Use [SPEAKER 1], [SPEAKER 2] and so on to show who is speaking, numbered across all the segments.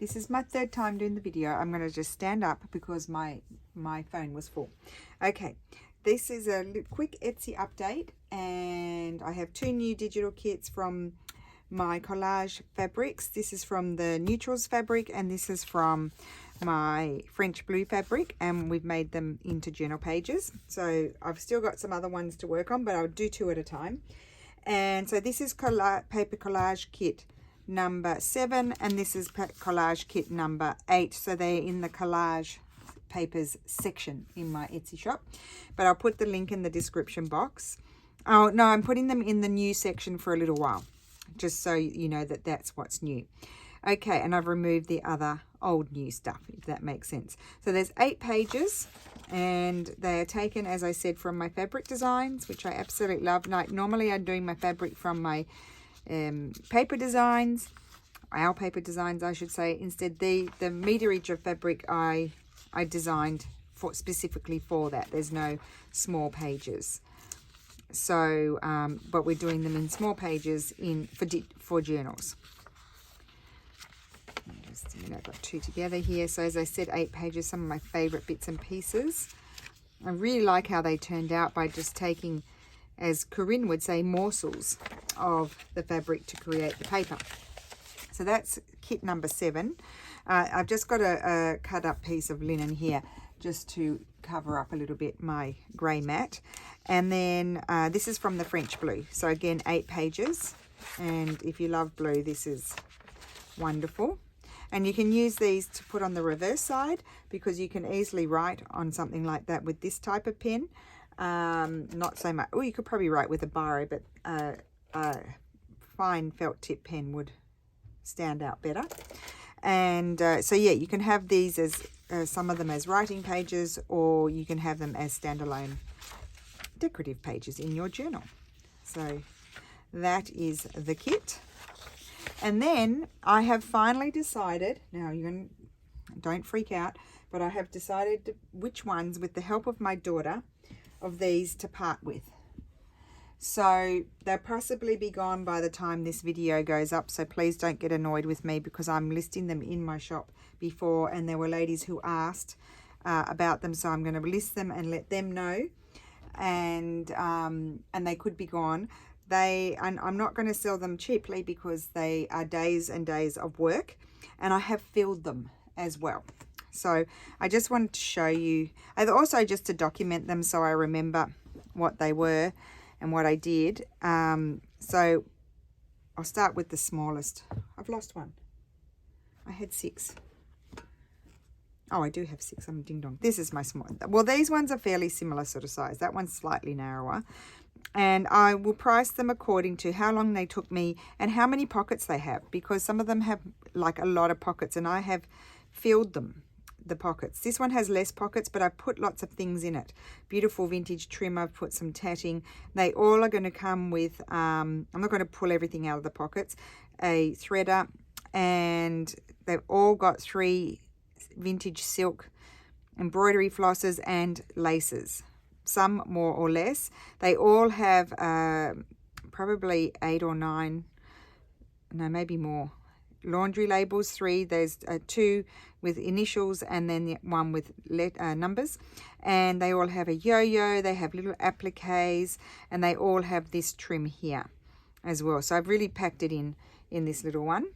[SPEAKER 1] This is my third time doing the video. I'm going to just stand up because my phone was full. Okay, this is a quick Etsy update, and I have 2 new digital kits from my Collage fabrics. This is from the Neutrals fabric, and this is from my French blue fabric, and we've made them into journal pages. So I've still got some other ones to work on, but I'll do 2 at a time. And so this is paper collage kit number 7, and this is collage kit number 8. So they're in the collage papers section in my Etsy shop, but I'll put the link in the description box. Oh no, I'm putting them in the new section for a little while, just so you know that that's what's new. Okay, and I've removed the other old new stuff, if that makes sense. So there's 8 pages, and they are taken, as I said, from my fabric designs, which I absolutely love. Like normally I'm doing my fabric from my paper designs, our paper designs I should say. Instead, the meterage of fabric I designed for specifically for that. There's no small pages. So but we're doing them in small pages for journals. Just, I've got 2 together here. So as I said, 8 pages, some of my favorite bits and pieces. I really like how they turned out by just taking, as Corinne would say, morsels of the fabric to create the paper. So that's kit number 7. I've just got a cut up piece of linen here just to cover up a little bit my grey mat. And then this is from the French blue. So again, 8 pages. And if you love blue, this is wonderful. And you can use these to put on the reverse side, because you can easily write on something like that with this type of pen. Not so much. Oh, you could probably write with a biro, but a fine felt tip pen would stand out better. And so yeah, you can have these as some of them as writing pages, or you can have them as standalone decorative pages in your journal. So that is the kit. And then I have finally decided, now don't freak out, but I have decided which ones, with the help of my daughter, of these to part with. So they'll possibly be gone by the time this video goes up, so please don't get annoyed with me, because I'm listing them in my shop before, and there were ladies who asked about them, so I'm going to list them and let them know. And they could be gone. I'm not going to sell them cheaply, because they are days and days of work, and I have filled them as well. So I just wanted to show you, and also just to document them so I remember what they were and what I did. So I'll start with the smallest. I've lost one. I had 6. Oh, I do have 6. I'm ding dong. This is my small. Well, these ones are fairly similar sort of size. That one's slightly narrower. And I will price them according to how long they took me and how many pockets they have, because some of them have like a lot of pockets, and I have filled them, the pockets. This one has less pockets, but I put lots of things in it. Beautiful vintage trim. I've put some tatting. They all are going to come with, I'm not going to pull everything out of the pockets, a threader, and they've all got 3 vintage silk embroidery flosses and laces. Some more or less. They all have probably 8 or 9, no, maybe more, laundry labels. 3, there's 2 with initials, and then the 1 with numbers. And they all have a yo-yo, they have little appliques, and they all have this trim here as well. So I've really packed it in this little one.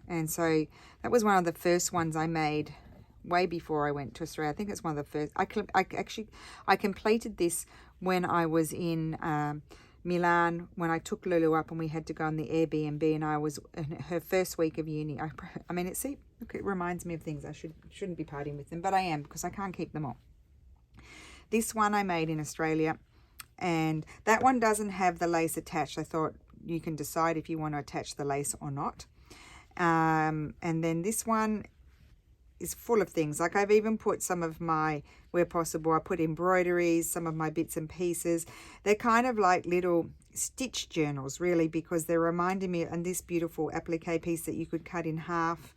[SPEAKER 1] And so that was one of the first ones I made way before I went to Australia. I think it's one of the first. I completed this when I was in Milan, when I took Lulu up and we had to go on the Airbnb, and I was in her first week of uni. I mean, look, it reminds me of things. I shouldn't be partying with them, but I am, because I can't keep them all. This one I made in Australia, and that one doesn't have the lace attached. I thought you can decide if you want to attach the lace or not. And then this one is full of things. Like I've even put some of my, where possible, I put embroideries, some of my bits and pieces. They're kind of like little stitch journals, really, because they're reminding me, and this beautiful applique piece that you could cut in half.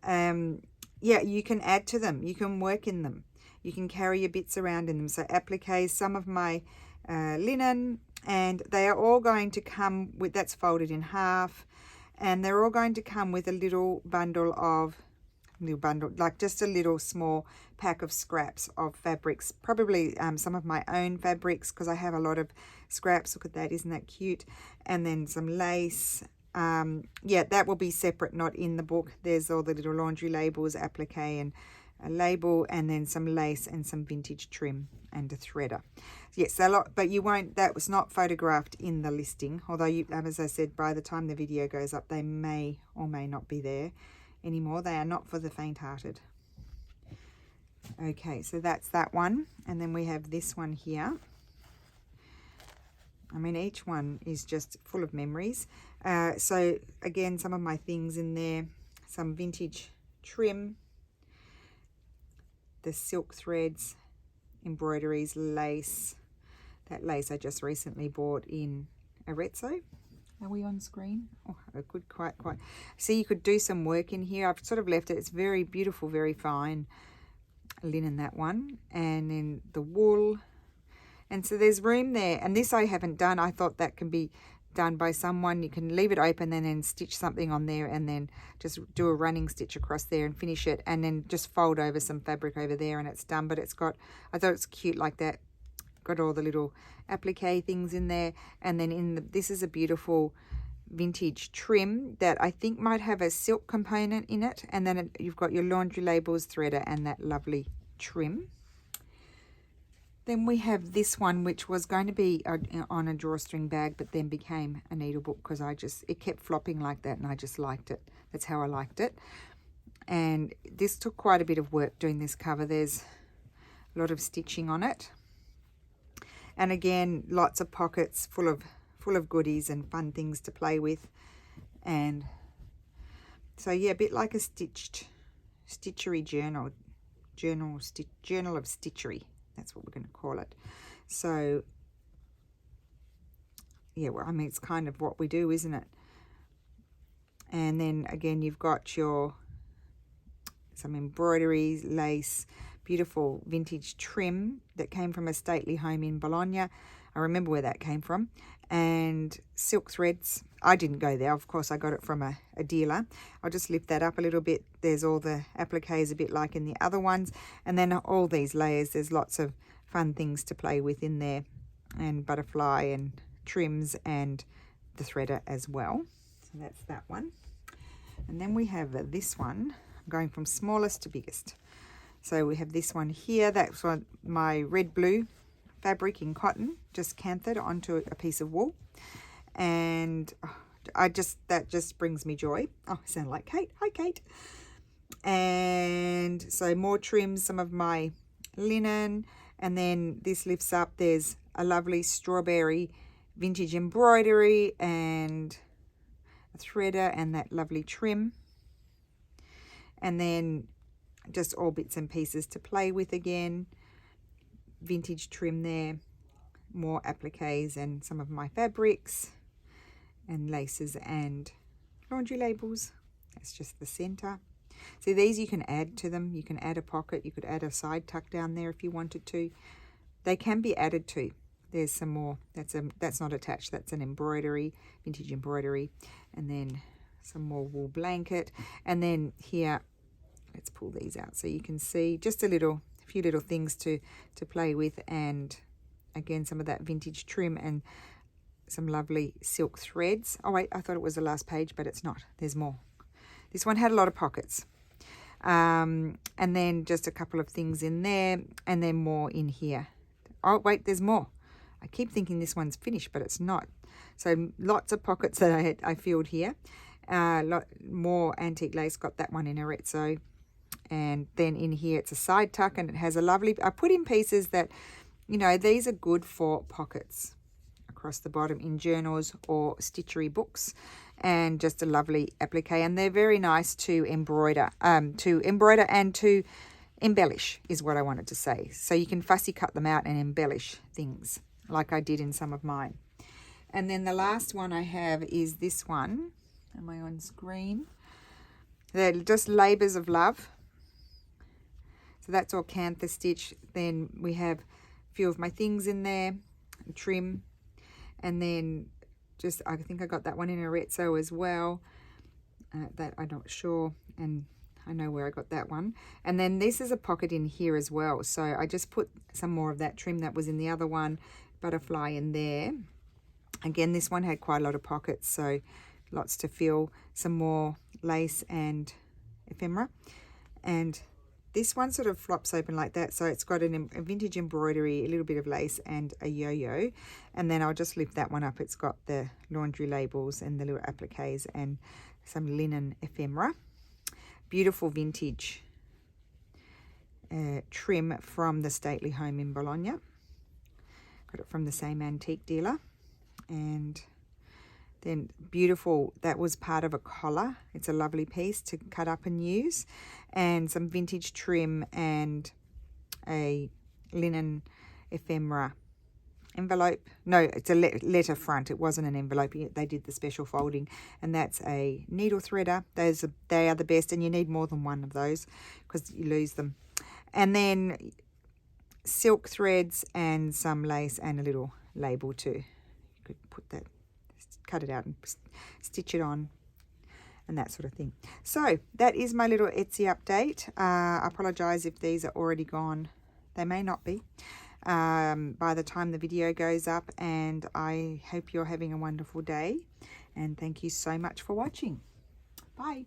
[SPEAKER 1] Yeah, you can add to them. You can work in them. You can carry your bits around in them. So appliques, some of my linen, and they are all going to come with, that's folded in half, and they're all going to come with a little bundle of little bundle, like just a little small pack of scraps of fabrics, probably some of my own fabrics, because I have a lot of scraps. Look at that, isn't that cute? And then some lace. Yeah, that will be separate, not in the book. There's all the little laundry labels, applique and a label, and then some lace and some vintage trim and a threader. Yes, a lot, but you won't, that was not photographed in the listing, although you, as I said, by the time the video goes up, they may or may not be there anymore. They are not for the faint-hearted. Okay, so that's that one, and then we have this one here. I mean, each one is just full of memories. So again, some of my things in there, some vintage trim, the silk threads, embroideries, lace. That lace I just recently bought in Arezzo. Are we on screen? Oh, I could quite. See, you could do some work in here. I've sort of left it. It's very beautiful, very fine linen, that one. And then the wool. And so there's room there. And this I haven't done. I thought that can be done by someone. You can leave it open and then stitch something on there and then just do a running stitch across there and finish it. And then just fold over some fabric over there and it's done. But it's got, I thought it's cute like that. Got all the little applique things in there, and then in the, this is a beautiful vintage trim that I think might have a silk component in it, and then you've got your laundry labels, threader, and that lovely trim. Then we have this one, which was going to be on a drawstring bag, but then became a needle book because it kept flopping like that, and I just liked it. That's how I liked it. And this took quite a bit of work doing this cover. There's a lot of stitching on it. And again, lots of pockets full of goodies and fun things to play with. And so yeah, a bit like a stitchery journal of stitchery. That's what we're going to call it. So yeah, well, I mean, it's kind of what we do, isn't it? And then again, you've got some embroideries, lace, beautiful vintage trim that came from a stately home in Bologna. I remember where that came from. And silk threads. I didn't go there. Of course, I got it from a dealer. I'll just lift that up a little bit. There's all the appliques a bit like in the other ones. And then all these layers, there's lots of fun things to play with in there. And butterfly and trims and the threader as well. So that's that one. And then we have this one. I'm going from smallest to biggest. So we have this one here. That's my red-blue fabric in cotton, just canthered onto a piece of wool. And that just brings me joy. Oh, I sound like Kate. Hi, Kate. And so more trims, some of my linen. And then this lifts up. There's a lovely strawberry vintage embroidery and a threader and that lovely trim. And then just all bits and pieces to play with again. Vintage trim there. More appliques and some of my fabrics. And laces and laundry labels. That's just the center. See, these you can add to them. You can add a pocket. You could add a side tuck down there if you wanted to. They can be added to. There's some more. That's not attached. That's an embroidery, vintage embroidery. And then some more wool blanket. And then here, let's pull these out so you can see just a few little things to play with, and again some of that vintage trim and some lovely silk threads. Oh wait, I thought it was the last page, but it's not. There's more. This one had a lot of pockets, and then just a couple of things in there, and then more in here. Oh wait, there's more. I keep thinking this one's finished, but it's not. So lots of pockets that I filled here. More antique lace. Got that one in Arezzo. And then in here it's a side tuck, and it has a lovely, I put in pieces that, these are good for pockets across the bottom in journals or stitchery books, and just a lovely applique. And they're very nice to embroider and to embellish is what I wanted to say. So you can fussy cut them out and embellish things like I did in some of mine. And then the last one I have is this one. Am I on screen? They're just Labours of Love. So that's all cantha stitch. Then we have a few of my things in there, trim, and then just, I think I got that one in Arezzo as well. That I'm not sure. And I know where I got that one. And then this is a pocket in here as well. So I just put some more of that trim that was in the other one, butterfly in there. Again, this one had quite a lot of pockets, so lots to fill, some more lace and ephemera. And this one sort of flops open like that, so it's got a vintage embroidery, a little bit of lace and a yo-yo. And then I'll just lift that one up. It's got the laundry labels and the little appliques and some linen ephemera. Beautiful vintage trim from the stately home in Bologna. Got it from the same antique dealer. And then beautiful, that was part of a collar. It's a lovely piece to cut up and use. And some vintage trim and a linen ephemera envelope. No, it's a letter front. It wasn't an envelope. They did the special folding. And that's a needle threader. They are the best, and you need more than one of those because you lose them. And then silk threads and some lace and a little label too. You could put that, cut it out and stitch it on and that sort of thing. So that is my little Etsy update. I apologize if these are already gone. They may not be by the time the video goes up, and I hope you're having a wonderful day, and thank you so much for watching. Bye.